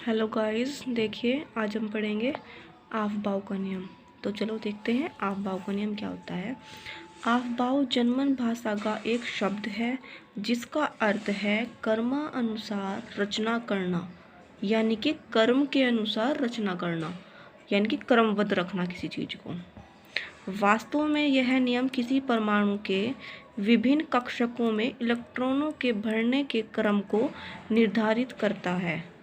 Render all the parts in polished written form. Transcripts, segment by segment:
Hello guys, देखिए आज हम पढ़ेंगे आव-भाव का नियम। तो चलो देखते हैं आव-भाव का नियम क्या होता है। आव-भाव जर्मन भाषा का एक शब्द है जिसका अर्थ है कर्मानुसार रचना करना, यानी कि कर्म के अनुसार रचना करना, यानी कि क्रमबद्ध रखना किसी चीज़ को। वास्तव में यह नियम किसी परमाणु के विभिन्न कक्षकों में इलेक्ट्रॉनों के भरने के क्रम को निर्धारित करता है।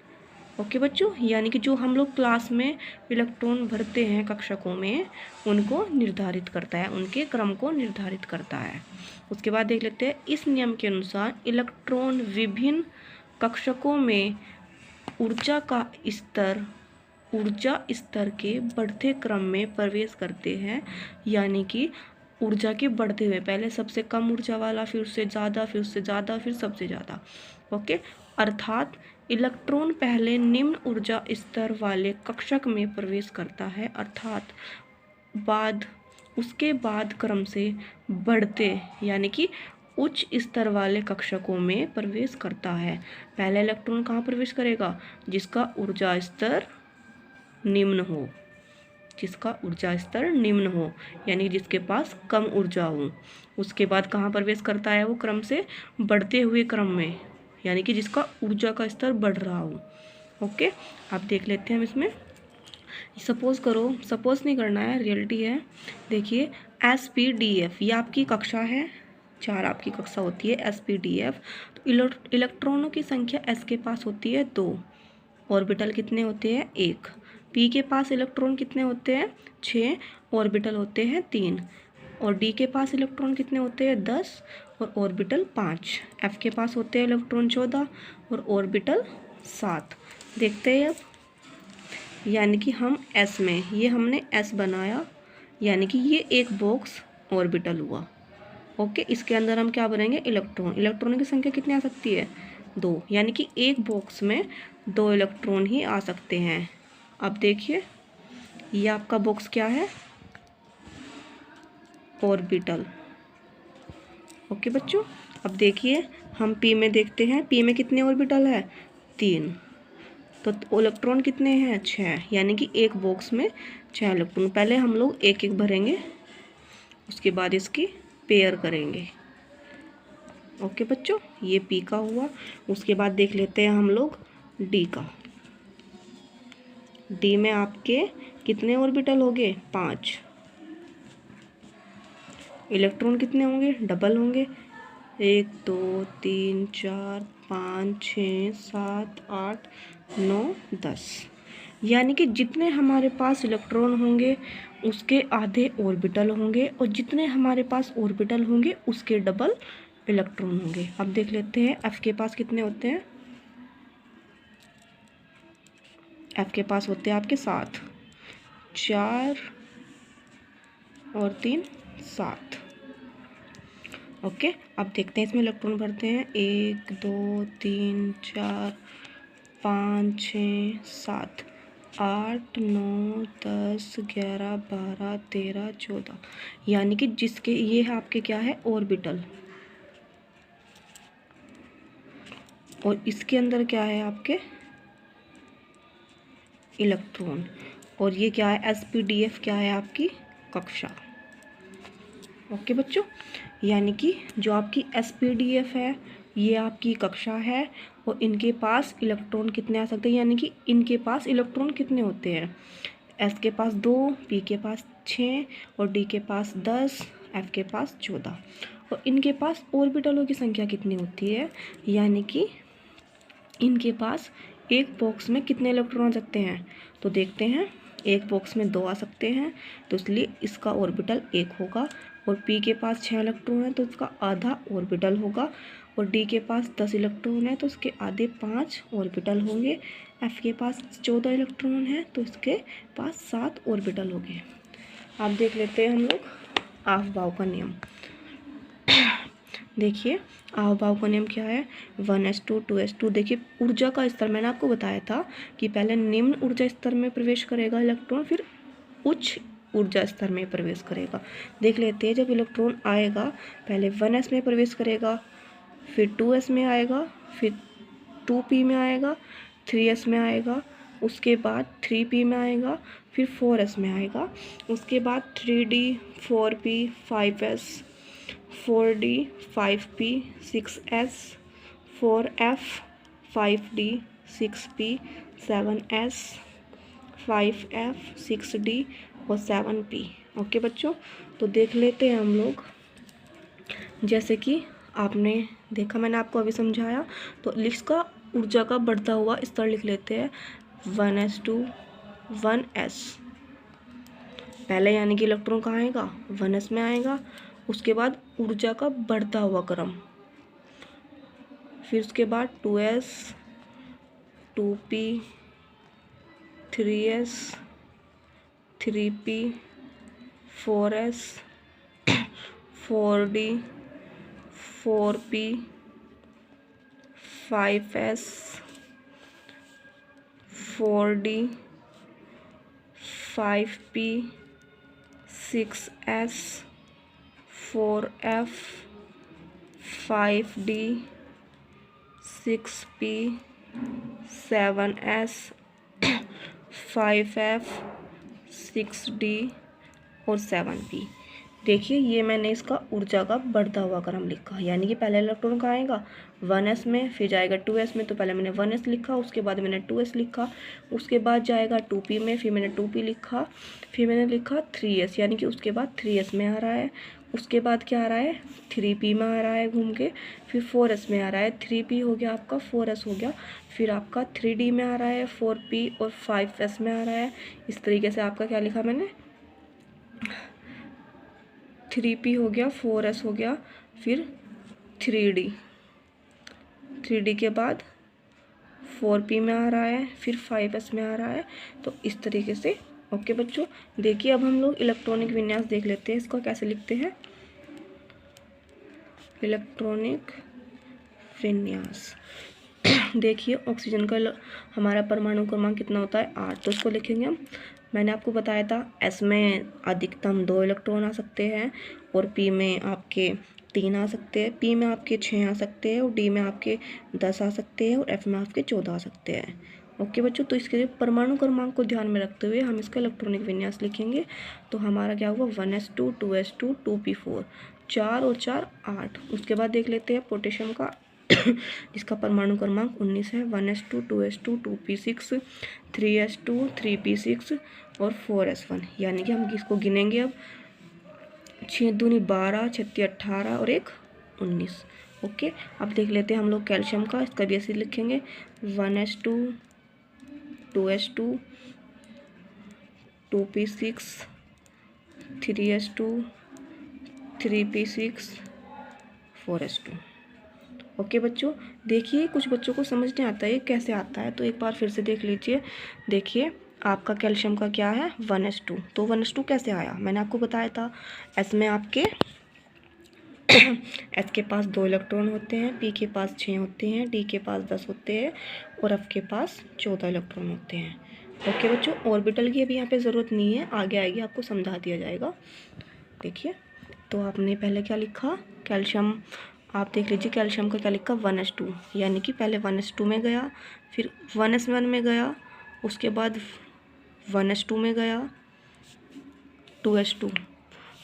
ओके बच्चों, यानी कि जो हम लोग क्लास में इलेक्ट्रॉन भरते हैं कक्षकों में, उनको निर्धारित करता है, उनके क्रम को निर्धारित करता है। उसके बाद देख लेते हैं, इस नियम के अनुसार इलेक्ट्रॉन विभिन्न कक्षकों में ऊर्जा स्तर के बढ़ते क्रम में प्रवेश करते हैं, यानी कि ऊर्जा के बढ़ते हुए, पहले सबसे कम ऊर्जा वाला, फिर उससे ज़्यादा, फिर उससे ज़्यादा, फिर सबसे ज़्यादा। ओके, अर्थात इलेक्ट्रॉन पहले निम्न ऊर्जा स्तर वाले कक्षक में प्रवेश करता है, अर्थात उसके बाद क्रम से बढ़ते यानी कि उच्च स्तर वाले कक्षकों में प्रवेश करता है। पहले इलेक्ट्रॉन कहाँ प्रवेश करेगा? जिसका ऊर्जा स्तर निम्न हो, यानी जिसके पास कम ऊर्जा हो। उसके बाद कहाँ प्रवेश करता है वो? क्रम से बढ़ते हुए क्रम में, यानी कि जिसका ऊर्जा का स्तर बढ़ रहा हो। ओके, आप देख लेते हैं हम इसमें। सपोज नहीं करना है, रियलिटी है। देखिए SPDF, ये आपकी कक्षा है, 4 आपकी कक्षा होती है SPDF। तो इलेक्ट्रॉनों की संख्या S के पास होती है 2, ऑर्बिटल कितने होते हैं? 1। P के पास इलेक्ट्रॉन कितने होते हैं? 6, ऑर्बिटल होते हैं 3। और D के पास इलेक्ट्रॉन कितने होते हैं? 10 और ऑर्बिटल 5। F के पास होते हैं इलेक्ट्रॉन 14 और ऑर्बिटल 7। देखते हैं अब, यानी कि हम S में, ये हमने S बनाया, यानी कि ये एक बॉक्स ऑर्बिटल हुआ। ओके, इसके अंदर हम क्या भरेंगे? इलेक्ट्रॉन की संख्या कितनी आ सकती है? 2, यानी कि एक बॉक्स में 2 इलेक्ट्रॉन ही आ सकते हैं। अब देखिए, ये आपका बॉक्स क्या है? ऑर्बिटल। ओके बच्चों, अब देखिए हम P में देखते हैं, P में कितने ऑर्बिटल है? 3। तो इलेक्ट्रॉन कितने हैं? 6, यानी कि एक बॉक्स में 6 इलेक्ट्रॉन। पहले हम लोग एक एक भरेंगे, उसके बाद इसकी पेयर करेंगे। ओके बच्चों, ये P का हुआ। उसके बाद देख लेते हैं हम लोग D का। D में आपके कितने ऑर्बिटल होंगे? 5। इलेक्ट्रॉन कितने होंगे? डबल होंगे। 1 2 3 4 5 6 7 8 9 10, यानी कि जितने हमारे पास इलेक्ट्रॉन होंगे उसके आधे ऑर्बिटल होंगे, और जितने हमारे पास ऑर्बिटल होंगे उसके डबल इलेक्ट्रॉन होंगे। अब देख लेते हैं F के पास कितने होते हैं। F के पास होते हैं आपके 7, 4 और 3 7। ओके, अब देखते हैं इसमें इलेक्ट्रॉन भरते हैं। 1 2 3 4 5 6 7 8 9 10 11 12 13 14, यानी कि जिसके ये है आपके क्या है? ऑर्बिटल। और इसके अंदर क्या है आपके? इलेक्ट्रॉन। और ये क्या है? SPDF क्या है? आपकी कक्षा। ओके बच्चों, यानी कि जो आपकी SPDF है ये आपकी कक्षा है, और इनके पास इलेक्ट्रॉन कितने आ सकते हैं? यानी कि इनके पास इलेक्ट्रॉन कितने होते हैं? S के पास 2, P के पास 6 और D के पास 10, F के पास 14। और इनके पास ऑर्बिटलों की संख्या कितनी होती है? यानी कि इनके पास एक बॉक्स में कितने इलेक्ट्रॉन आ सकते हैं? तो देखते हैं, एक बॉक्स में 2 आ सकते हैं, तो इसलिए इसका ऑर्बिटल 1 होगा। और P के पास 6 इलेक्ट्रॉन है तो इसका आधा ऑर्बिटल होगा। और D के पास 10 इलेक्ट्रॉन है तो इसके आधे 5 ऑर्बिटल होंगे। F के पास 14 इलेक्ट्रॉन है तो इसके पास 7 ऑर्बिटल होंगे। आप देख लेते हैं हम लोग आव-भाव का नियम। देखिए आव-भाव का नियम क्या है? 1s2 2s2। देखिए ऊर्जा का स्तर मैंने आपको बताया था कि पहले निम्न ऊर्जा स्तर में प्रवेश करेगा इलेक्ट्रॉन, फिर उच्च ऊर्जा स्तर में प्रवेश करेगा। देख लेते हैं, जब इलेक्ट्रॉन आएगा पहले 1s में प्रवेश करेगा, फिर 2s में आएगा, फिर 2p में आएगा, 3s में आएगा, उसके बाद 3p में आएगा, फिर 4s में आएगा, उसके बाद 3d 4p 5s 4d 5p 6s 4f 5d 6p 7s 5f 6d और 7p। ओके बच्चों, तो देख लेते हैं हम लोग। जैसे कि आपने देखा, मैंने आपको अभी समझाया, तो इसका ऊर्जा का बढ़ता हुआ स्तर लिख लेते हैं 1s2 1s। पहले यानी कि इलेक्ट्रॉन कहाँ आएगा, 1s में आएगा, उसके बाद ऊर्जा का बढ़ता हुआ क्रम, फिर उसके बाद 2s 2p 3s 3p 4s 4d 4p 5s 4d 5p 6s 4f 5d 6p 7s 5f 6d और 7p। देखिए, ये मैंने इसका ऊर्जा का बढ़ता हुआ क्रम लिखा, यानी कि पहले इलेक्ट्रॉन कहाँ आएगा 1s में, फिर जाएगा 2s में, तो पहले मैंने 1s लिखा, उसके बाद मैंने 2s लिखा, उसके बाद जाएगा 2p में, फिर मैंने 2p लिखा, फिर मैंने लिखा 3s, यानी कि उसके बाद 3s में आ रहा है, उसके बाद क्या आ रहा है 3p में आ रहा है घूम के, फिर 4s में आ रहा है, 3p हो गया आपका, 4s हो गया, फिर आपका 3d में आ रहा है, 4p और 5s में आ रहा है। इस तरीके से आपका क्या लिखा मैंने, 3p हो गया, 4s हो गया, फिर 3d के बाद 4p में आ रहा है, फिर 5s में आ रहा है, तो इस तरीके से। ओके बच्चों, देखिए अब हम लोग इलेक्ट्रॉनिक विन्यास देख लेते हैं, इसको कैसे लिखते हैं। इलेक्ट्रॉनिक विन्यास देखिए, ऑक्सीजन का हमारा परमाणु क्रमांक कितना होता है 8, तो इसको लिखेंगे हम। मैंने आपको बताया था एस में अधिकतम 2 इलेक्ट्रॉन आ सकते हैं, और पी में आपके 3 आ सकते हैं, पी में आपके 6 आ सकते हैं, और डी में आपके 10 आ सकते हैं, और एफ में आपके 14 आ सकते हैं। ओके बच्चों, तो इसके लिए परमाणु क्रमांक को ध्यान में रखते हुए हम इसका इलेक्ट्रॉनिक विन्यास लिखेंगे। तो हमारा क्या होगा 1s2 2s2 2p4, 4 और 4 8। उसके बाद देख लेते हैं पोटेशियम का जिसका परमाणु क्रमांक 19 है, 1s2 2s2 2p6 3s2 3p6 और 4s1, यानी कि हम इसको गिनेंगे अब 6 दूनी 12 छत्ती 18 और 1 19। ओके, अब देख लेते हैं हम लोग कैल्शियम का, इसका भी ऐसे लिखेंगे 1s2 2s2 2p6 3s2 3p6 4s2। Okay बच्चों, देखिए कुछ बच्चों को समझ नहीं आता है कैसे आता है, तो एक बार फिर से देख लीजिए। देखिए आपका कैल्शियम का क्या है 1s2, तो 1s2 कैसे आया, मैंने आपको बताया था एस में आपके एस के पास 2 इलेक्ट्रॉन होते हैं, पी के पास 6 होते हैं, डी के पास 10 होते हैं, और एफ के पास 14 इलेक्ट्रॉन होते हैं। ओके बच्चों, ऑर्बिटल की अभी यहाँ पे ज़रूरत नहीं है, आगे आएगी आपको समझा दिया जाएगा। देखिए, तो आपने पहले क्या लिखा कैल्शियम, आप देख लीजिए कैल्शियम का क्या लिखा 1s2, यानी कि पहले 1s2 में गया, फिर 1s1 में गया, उसके बाद 1s2 में गया 2s2,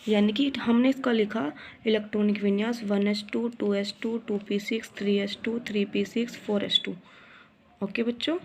यानी कि हमने इसका लिखा इलेक्ट्रॉनिक विन्यास 1s2 2s2 2p6 3s2 3p6 4s2। Okay बच्चों।